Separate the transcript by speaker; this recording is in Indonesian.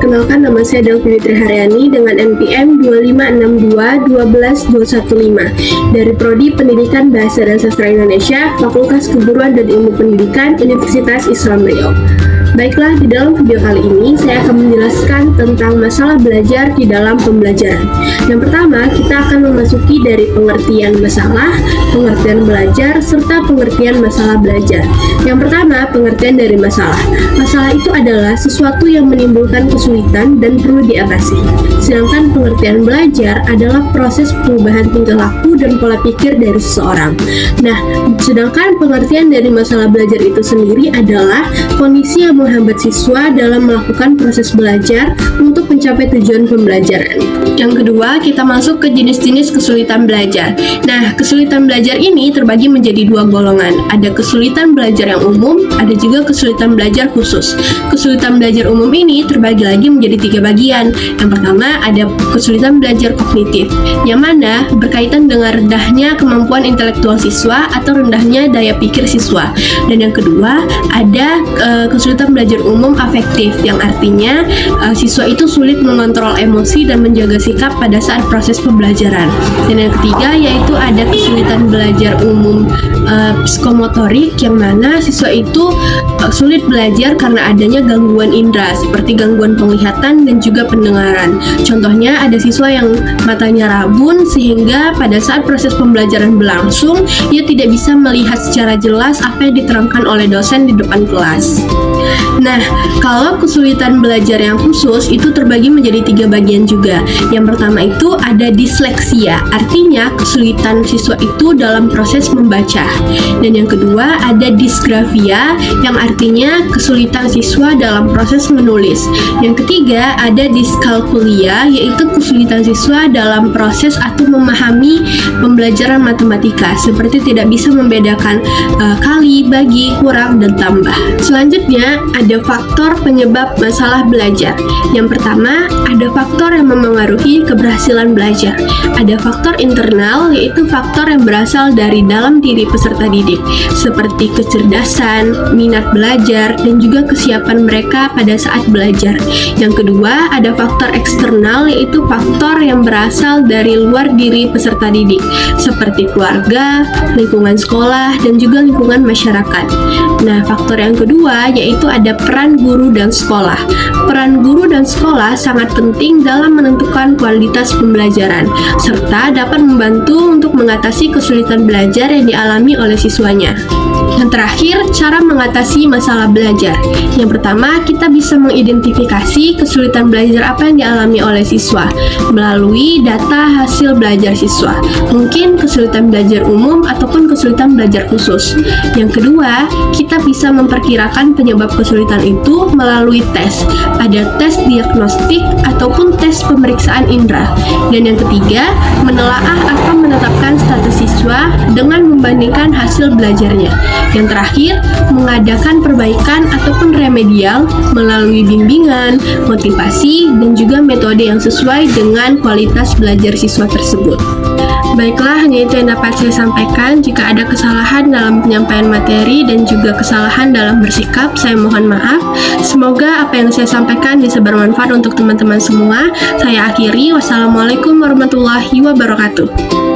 Speaker 1: perkenalkan nama saya Delvi Triharyani dengan NPM 256211215 dari Prodi Pendidikan Bahasa dan Sastra Indonesia, Fakultas Keguruan dan Ilmu Pendidikan, Universitas Islam Riau. Baiklah, di dalam video kali ini saya akan menjelaskan tentang masalah belajar di dalam pembelajaran. Yang pertama, kita akan memasuki dari pengertian masalah, pengertian belajar, serta pengertian masalah belajar. Yang pertama, pengertian dari masalah. Masalah itu adalah sesuatu yang menimbulkan kesulitan dan perlu diatasi. Sedangkan pengertian belajar adalah proses perubahan tingkah laku dan pola pikir dari seseorang. Nah, sedangkan pengertian dari masalah belajar itu sendiri adalah kondisi yang menghambat siswa dalam melakukan proses belajar untuk mencapai tujuan pembelajaran. Yang kedua, kita masuk ke jenis-jenis kesulitan belajar. Nah, kesulitan belajar ini terbagi menjadi dua golongan. Ada kesulitan belajar yang umum, ada juga kesulitan belajar khusus. Kesulitan belajar umum ini terbagi lagi menjadi tiga bagian. Yang pertama, ada kesulitan belajar kognitif, yang mana berkaitan dengan rendahnya kemampuan intelektual siswa atau rendahnya daya pikir siswa. Dan yang kedua, ada kesulitan belajar umum afektif, yang artinya siswa itu sulit mengontrol emosi dan menjaga sikap pada saat proses pembelajaran. Dan yang ketiga yaitu ada kesulitan belajar umum psikomotorik, yang mana siswa itu sulit belajar karena adanya gangguan indera seperti gangguan penglihatan dan juga pendengaran. Contohnya ada siswa yang matanya rabun sehingga pada saat proses pembelajaran berlangsung ia tidak bisa melihat secara jelas apa yang diterangkan oleh dosen di depan kelas. Nah, kalau kesulitan belajar yang khusus itu terbagi menjadi tiga bagian juga. Yang pertama itu ada disleksia, artinya kesulitan siswa itu dalam proses membaca. Dan yang kedua ada disgrafia, yang artinya kesulitan siswa dalam proses menulis. Yang ketiga ada diskalkulia, yaitu kesulitan siswa dalam proses atau memahami pembelajaran matematika, seperti tidak bisa membedakan kali, bagi, kurang, dan tambah. Selanjutnya ada faktor penyebab masalah belajar. Yang pertama, ada faktor yang memengaruhi keberhasilan belajar. Ada faktor internal, yaitu faktor yang berasal dari dalam diri peserta didik, seperti kecerdasan, minat belajar, dan juga kesiapan mereka pada saat belajar. Yang kedua, ada faktor eksternal, yaitu faktor yang berasal dari luar diri peserta didik, seperti keluarga, lingkungan sekolah, dan juga lingkungan masyarakat. Nah, faktor yang kedua yaitu ada peran guru dan sekolah. Peran guru dan sekolah sangat penting dalam menentukan kualitas pembelajaran, serta dapat membantu untuk mengatasi kesulitan belajar yang dialami oleh siswanya. Yang terakhir, cara mengatasi masalah belajar. Yang pertama, kita bisa mengidentifikasi kesulitan belajar apa yang dialami oleh siswa melalui data hasil belajar siswa. Mungkin kesulitan belajar umum ataupun kesulitan belajar khusus. Yang kedua, kita bisa memperkirakan penyebab kesulitan itu melalui tes. Ada tes diagnostik ataupun tes pemeriksaan indera. Dan yang ketiga, menelaah atau menetapkan status siswa dengan membandingkan hasil belajarnya. Yang terakhir, mengadakan perbaikan ataupun remedial melalui bimbingan, motivasi, dan juga metode yang sesuai dengan kualitas belajar siswa tersebut. Baiklah, hanya itu yang dapat saya sampaikan. Jika ada kesalahan dalam penyampaian materi dan juga kesalahan dalam bersikap, saya mohon maaf. Semoga apa yang saya sampaikan bisa bermanfaat untuk teman-teman semua. Saya akhiri. Wassalamualaikum warahmatullahi wabarakatuh.